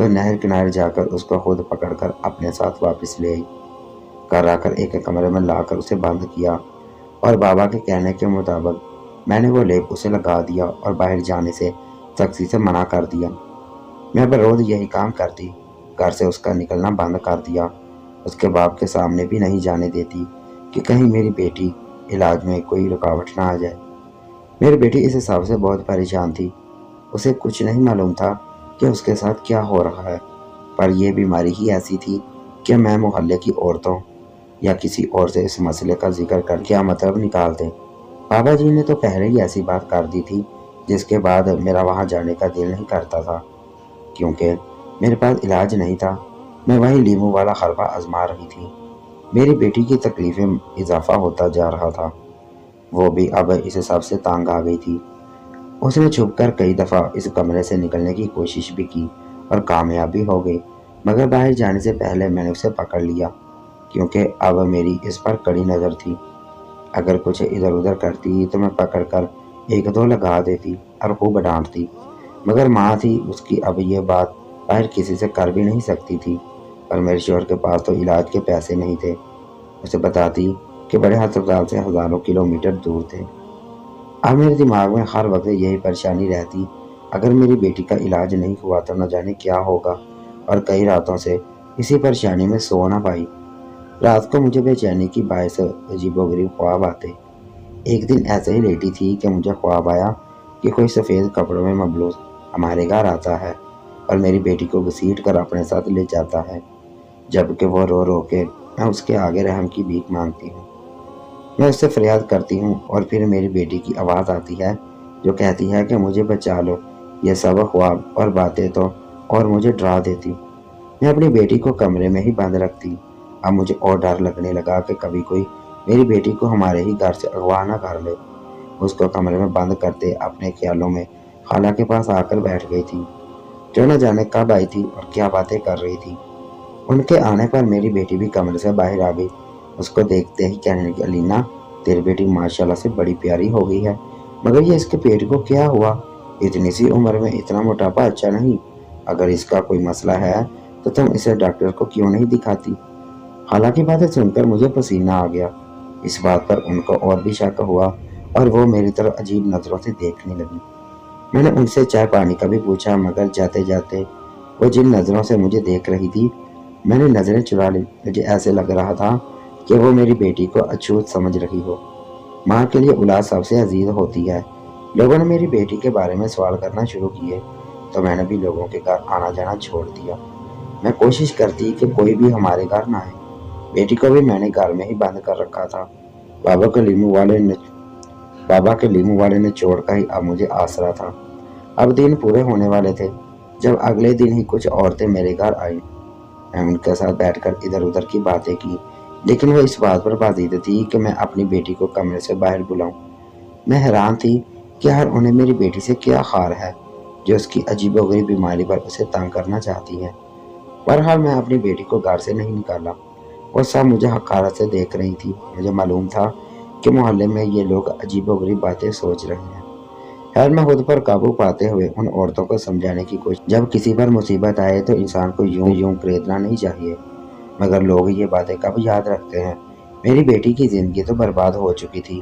تو نہر کنارے جا کر اس کو خود پکڑ کر اپنے ساتھ واپس لے آئی۔ گھر آ کر ایک کمرے میں لا کر اسے بند کیا اور بابا کے کہنے کے مطابق میں نے وہ لیپ اسے لگا دیا اور باہر جانے سے سختی سے منع کر دیا۔ میں اب روز یہی کام کرتی، گھر سے اس کا نکلنا بند کر دیا، اس کے باپ کے سامنے بھی نہیں جانے دیتی کہ کہیں میری بیٹی علاج میں کوئی رکاوٹ نہ آ جائے۔ میری بیٹی اس حساب سے بہت پریشان تھی، اسے کچھ نہیں معلوم تھا کہ اس کے ساتھ کیا ہو رہا ہے، پر یہ بیماری ہی ایسی تھی کہ میں محلے کی عورتوں یا کسی اور سے اس مسئلے کا ذکر کر کیا مطلب نکال دیں۔ بابا جی نے تو پہلے ہی ایسی بات کر دی تھی جس کے بعد میرا وہاں جانے کا دل نہیں کرتا تھا، کیونکہ میرے پاس علاج نہیں تھا۔ میں وہی لیمو والا حلوہ آزما رہی تھی۔ میری بیٹی کی تکلیفیں اضافہ ہوتا جا رہا تھا، وہ بھی اب اس حساب سے تانگ آ گئی تھی۔ اس نے چھپ کر کئی دفعہ اس کمرے سے نکلنے کی کوشش بھی کی اور کامیاب بھی ہو گئی، مگر باہر جانے سے پہلے میں نے اسے پکڑ لیا، کیونکہ اب میری اس پر کڑی نظر تھی۔ اگر کچھ ادھر ادھر کرتی تو میں پکڑ کر ایک دو لگا دیتی اور خوب ڈانٹتی، مگر ماں تھی، اس کی اب یہ بات باہر کسی سے کر بھی نہیں سکتی تھی، اور میرے شوہر کے پاس تو علاج کے پیسے نہیں تھے۔ اسے بتاتی کہ بڑے ہسپتال سے ہزاروں کلومیٹر دور تھے۔ اب میرے دماغ میں ہر وقت یہی پریشانی رہتی، اگر میری بیٹی کا علاج نہیں ہوا تو نہ جانے کیا ہوگا، اور کئی راتوں سے اسی پریشانی میں سو نہ پائی۔ رات کو مجھے بے چینی کی باعث عجیب و غریب خواب آتے۔ ایک دن ایسے ہی لیٹی تھی کہ مجھے خواب آیا کہ کوئی سفید کپڑوں میں ملبوس ہمارے گھر آتا ہے اور میری بیٹی کو گھسیٹ کر اپنے ساتھ لے جاتا ہے، جبکہ وہ رو رو کے میں اس کے آگے رحم کی بھیک مانگتی ہوں۔ میں اس سے فریاد کرتی ہوں اور پھر میری بیٹی کی آواز آتی ہے جو کہتی ہے کہ مجھے بچا لو، یہ سب خواب اور باتیں تو اور مجھے ڈرا دیتی۔ میں اپنی بیٹی کو کمرے میں ہی بند رکھتی۔ اب مجھے اور ڈر لگنے لگا کہ کبھی کوئی میری بیٹی کو ہمارے ہی گھر سے اغوا نہ کر لے۔ اس کو کمرے میں بند کرتے اپنے خیالوں میں خالہ کے پاس آ کر بیٹھ گئی تھی، جو نہ جانے کب آئی تھی اور کیا باتیں کر رہی تھی۔ ان کے آنے پر میری بیٹی بھی کمرے سے باہر آ گئی۔ اس کو دیکھتے ہی کہنے لگی، الینا تیری بیٹی ماشاءاللہ سے بڑی پیاری ہو گئی ہے، مگر یہ اس کے پیٹ کو کیا ہوا؟ اتنی سی عمر میں اتنا موٹاپا اچھا نہیں، اگر اس کا کوئی مسئلہ ہے تو تم اسے ڈاکٹر کو کیوں نہیں دکھاتی؟ حالانکہ باتیں سن کر مجھے پسینہ آ گیا۔ اس بات پر ان کو اور بھی شک ہوا اور وہ میری طرف عجیب نظروں سے دیکھنے لگی۔ میں نے ان سے چائے پانی کا بھی پوچھا، مگر جاتے جاتے وہ جن نظروں سے مجھے دیکھ رہی تھی میں نے نظریں چرا لی۔ مجھے ایسے لگ رہا تھا کہ وہ میری بیٹی کو اچھوت سمجھ رہی ہو۔ ماں کے لیے اولاد سب سے عزیز ہوتی ہے۔ لوگوں نے میری بیٹی کے بارے میں سوال کرنا شروع کیے تو میں نے بھی لوگوں کے گھر آنا جانا چھوڑ دیا۔ میں کوشش کرتی کہ کوئی بھی ہمارے گھر نہ آئے۔ بیٹی کو بھی میں نے گھر میں ہی بند کر رکھا تھا۔ بابا کے لیمو والے نے چھوڑ کا ہی اب مجھے آسرا تھا۔ اب دن پورے ہونے والے تھے جب اگلے دن ہی کچھ عورتیں میرے گھر آئیں۔ میں ان کے ساتھ بیٹھ کر ادھر ادھر کی باتیں کی، لیکن وہ اس بات پر بازیدہ تھی کہ میں اپنی بیٹی کو کمرے سے باہر بلاؤں۔ میں حیران تھی کہ ہر انہیں میری بیٹی سے کیا خار ہے جو اس کی عجیب و غریب بیماری پر اسے تنگ کرنا چاہتی ہے۔ بہرحال میں اپنی بیٹی کو گھر سے نہیں نکالا۔ وہ سب مجھے حقارت سے دیکھ رہی تھی۔ مجھے معلوم تھا کہ محلے میں یہ لوگ عجیب و غریب باتیں سوچ رہے ہیں۔ خیر میں خود پر قابو پاتے ہوئے ان عورتوں کو سمجھانے کی کوشش، جب کسی پر مصیبت آئے تو انسان کو یوں کریدنا نہیں چاہیے، مگر لوگ یہ باتیں کب یاد رکھتے ہیں۔ میری بیٹی کی زندگی تو برباد ہو چکی تھی،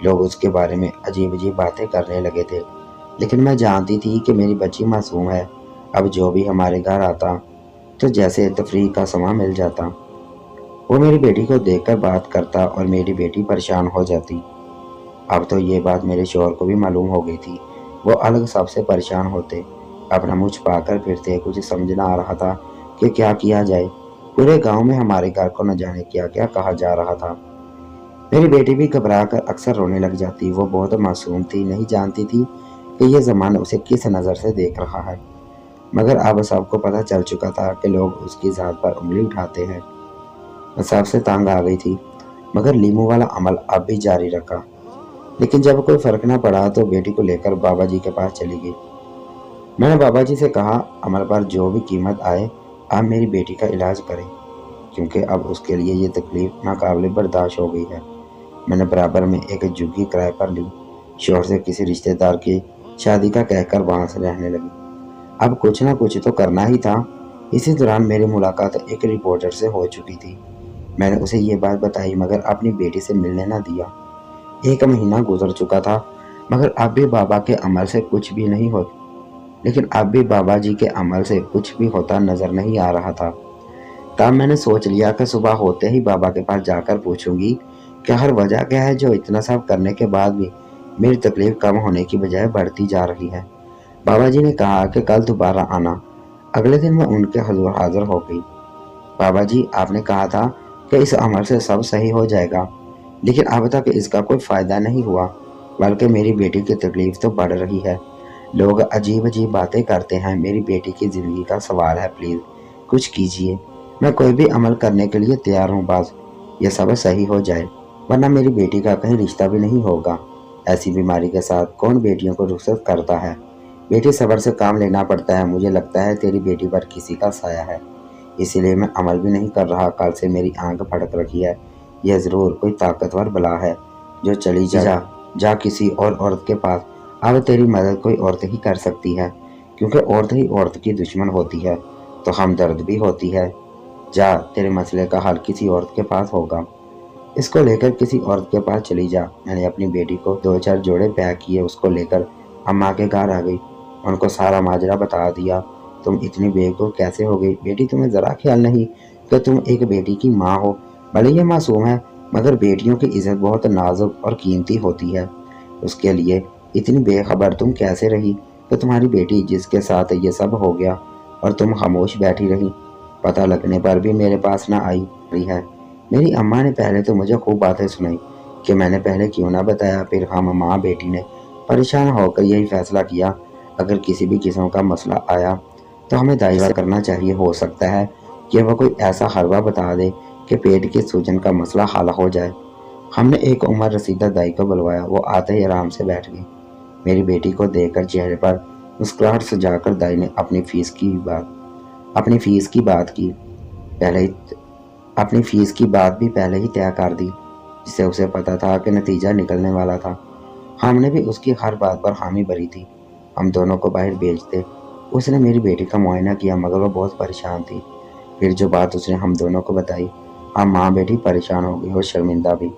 لوگ اس کے بارے میں عجیب عجیب باتیں کرنے لگے تھے، لیکن میں جانتی تھی کہ میری بچی معصوم ہے۔ اب جو بھی ہمارے گھر آتا تو جیسے تفریح کا سامان مل جاتا، وہ میری بیٹی کو دیکھ کر بات کرتا اور میری بیٹی پریشان ہو جاتی۔ اب تو یہ بات میرے شوہر کو بھی معلوم ہو گئی تھی۔ وہ الگ سب سے پریشان ہوتے، اپنا منہ چھپا کر پھرتے۔ کچھ سمجھ نہ آ رہا تھا کہ کیا کیا جائے۔ پورے گاؤں میں ہمارے گھر کو نہ جانے کیا کیا کہا جا رہا تھا۔ میری بیٹی بھی گھبرا کر اکثر رونے لگ جاتی۔ وہ بہت معصوم تھی، نہیں جانتی تھی کہ یہ زمانہ اسے کس نظر سے دیکھ رہا ہے، مگر اب سب کو پتہ چل چکا تھا کہ لوگ اس کی ذات پر انگلی اٹھاتے ہیں۔ میں سب سے تنگ آ گئی تھی، مگر لیمو والا عمل اب بھی جاری رکھا۔ لیکن جب کوئی فرق نہ پڑا تو بیٹی کو لے کر بابا جی کے پاس چلی گئی۔ میں نے بابا جی سے کہا، عمل پر جو بھی قیمت آئے آپ میری بیٹی کا علاج کریں، کیونکہ اب اس کے لیے یہ تکلیف ناقابل برداشت ہو گئی ہے۔ میں نے برابر میں ایک جھگی کرائے پر لی، شوہر سے کسی رشتہ دار کی شادی کا کہہ کر وہاں سے رہنے لگی۔ اب کچھ نہ کچھ تو کرنا ہی تھا۔ اسی دوران میری ملاقات ایک رپورٹر سے ہو چکی تھی۔ میں نے اسے یہ بات بتائی مگر اپنی بیٹی سے ملنے نہ دیا۔ 1 مہینہ گزر چکا تھا مگر اب بھی بابا کے عمل سے کچھ بھی نہیں ہو لیکن اب بھی بابا جی کے عمل سے کچھ بھی ہوتا نظر نہیں آ رہا تھا۔ تب میں نے سوچ لیا کہ صبح ہوتے ہی بابا کے پاس جا کر پوچھوں گی کہ ہر وجہ کیا ہے جو اتنا سب کرنے کے بعد بھی میری تکلیف کم ہونے کی بجائے بڑھتی جا رہی ہے۔ بابا جی نے کہا کہ کل دوبارہ آنا۔ اگلے دن میں ان کے حضور حاضر ہو گئی۔ بابا جی، آپ نے کہا تھا کہ اس عمل سے سب صحیح ہو جائے گا لیکن اب تک اس کا کوئی فائدہ نہیں ہوا بلکہ میری بیٹی کی تکلیف تو بڑھ رہی ہے۔ لوگ عجیب عجیب باتیں کرتے ہیں، میری بیٹی کی زندگی کا سوال ہے، پلیز کچھ کیجیے۔ میں کوئی بھی عمل کرنے کے لیے تیار ہوں، بس یہ سب صحیح ہو جائے ورنہ میری بیٹی کا کہیں رشتہ بھی نہیں ہوگا۔ ایسی بیماری کے ساتھ کون بیٹیوں کو رخصت کرتا ہے؟ بیٹی صبر سے کام لینا پڑتا ہے۔ مجھے لگتا ہے تیری بیٹی پر کسی کا سایہ ہے، اسی لیے میں عمل بھی نہیں کر رہا۔ کل سے میری آنکھ پھڑک رکھی ہے، یہ ضرور کوئی طاقتور بلا ہے جو چلی جا کسی اور عورت کے پاس۔ اب تیری مدد کوئی عورت ہی کر سکتی ہے کیونکہ عورت ہی عورت کی دشمن ہوتی ہے تو ہمدرد بھی ہوتی ہے۔ جا، تیرے مسئلے کا حل کسی عورت کے پاس ہوگا، اس کو لے کر کسی عورت کے پاس چلی جا۔ میں نے اپنی بیٹی کو 2-4 جوڑے پیک کیے، اس کو لے کر اماں کے گھر آ گئی، ان کو سارا ماجرا بتا دیا۔ تم اتنی بیوقوف کیسے ہو گئی بیٹی؟ تمہیں ذرا خیال نہیں کہ تم ایک بیٹی کی ماں ہو؟ بھلے یہ معصوم ہے مگر بیٹیوں کی عزت بہت نازک اور قیمتی ہوتی ہے، اس کے لیے اتنی بے خبر تم کیسے رہی کہ تمہاری بیٹی جس کے ساتھ یہ سب ہو گیا اور تم خاموش بیٹھی رہی، پتہ لگنے پر بھی میرے پاس نہ آئی ہے۔ میری اماں نے پہلے تو مجھے خوب باتیں سنائی کہ میں نے پہلے کیوں نہ بتایا، پھر ہم ماں بیٹی نے پریشان ہو کر یہی فیصلہ کیا اگر کسی بھی قسم کا مسئلہ آیا تو ہمیں دائی سے کرنا چاہیے، ہو سکتا ہے کہ وہ کوئی ایسا حربہ بتا دے کہ پیٹ کی سوجن کا مسئلہ حل ہو جائے۔ ہم نے ایک عمر رسیدہ دائی کو بلوایا، وہ آتے ہی آرام سے بیٹھ گئی۔ میری بیٹی کو دیکھ کر چہرے پر مسکراہٹ سجا کر دائی نے اپنی فیس کی بات بھی پہلے ہی طے کر دی، جس سے اسے پتا تھا کہ نتیجہ نکلنے والا تھا۔ ہم نے بھی اس کی ہر بات پر حامی بھری تھی، ہم دونوں کو باہر بھیجتے۔ اس نے میری بیٹی کا معائنہ کیا مگر وہ بہت پریشان تھی۔ پھر جو بات اس نے ہم دونوں کو بتائی، ہم ماں بیٹی پریشان ہو گئی اور شرمندہ بھی۔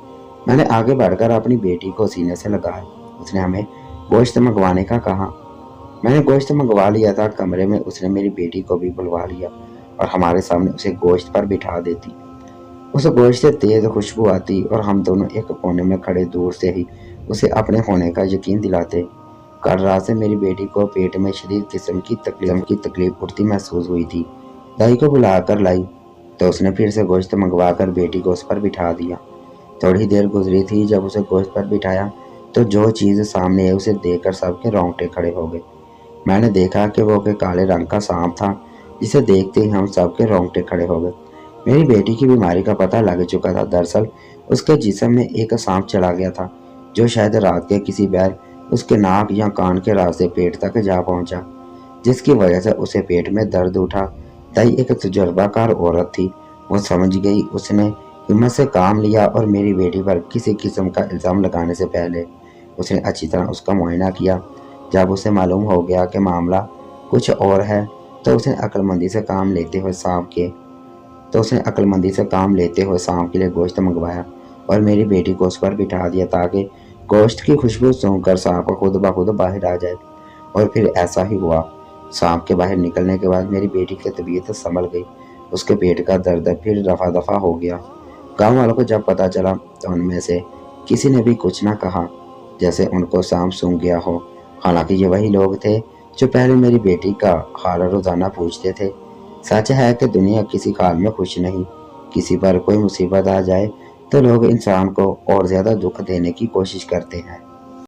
میں نے آگے بڑھ کر اپنی بیٹی کو سینے سے لگایا۔ اس نے ہمیں گوشت منگوانے کا کہا۔ میں نے گوشت منگوا لیا تھا۔ کمرے میں اس نے میری بیٹی کو بھی بلوا لیا اور ہمارے سامنے اسے گوشت پر بٹھا دیتی۔ اس گوشت سے تیز خوشبو آتی اور ہم دونوں ایک کونے میں کھڑے دور سے ہی اسے اپنے ہونے کا یقین دلاتے۔ کل رات سے میری بیٹی کو پیٹ میں شدید قسم کی تکلیف اٹھتی محسوس ہوئی تھی۔ دائی کو بلا کر لائی تو اس نے پھر سے گوشت منگوا کر بیٹی کو اس پر بٹھا دیا۔ تھوڑی دیر گزری تھی، جب اسے گوشت پر بٹھایا تو جو چیز سامنے ہے اسے دیکھ کر سب کے رونگٹے کھڑے ہو گئے۔ میں نے دیکھا کہ وہ کہ کالے رنگ کا سانپ تھا، جسے دیکھتے ہی ہم سب کے رونگٹے کھڑے ہو گئے۔ میری بیٹی کی بیماری کا پتہ لگ چکا تھا۔ دراصل اس کے جسم میں ایک سانپ چلا گیا تھا جو شاید رات کے کسی بیر اس کے ناک یا کان کے راستے پیٹ تک جا پہنچا، جس کی وجہ سے اسے پیٹ میں درد اٹھا۔ دائی ایک تجربہ کار عورت تھی، وہ سمجھ گئی۔ اس نے ہمت سے کام لیا اور میری بیٹی پر کسی قسم کا الزام لگانے سے پہلے اس نے اچھی طرح اس کا معائنہ کیا۔ جب اسے معلوم ہو گیا کہ معاملہ کچھ اور ہے تو اس نے عقل مندی سے کام لیتے ہوئے سانپ کے لیے گوشت منگوایا اور میری بیٹی کو اس پر بٹھا دیا تاکہ گوشت کی خوشبو سونگھ کر سانپ خود بخود باہر آ جائے۔ اور پھر ایسا ہی ہوا۔ سانپ کے باہر نکلنے کے بعد میری بیٹی کی طبیعت سنبھل گئی، اس کے پیٹ کا درد پھر رفع دفع ہو گیا۔ گاؤں والوں کو جب پتہ چلا تو ان میں سے کسی نے بھی کچھ نہ کہا، جیسے ان کو سانپ سونگھ گیا ہو، حالانکہ یہ وہی لوگ تھے جو پہلے میری بیٹی کا حال روزانہ پوچھتے تھے۔ سچ ہے کہ دنیا کسی حال میں خوش نہیں، کسی پر کوئی مصیبت آ جائے تو لوگ انسان کو اور زیادہ دکھ دینے کی کوشش کرتے ہیں۔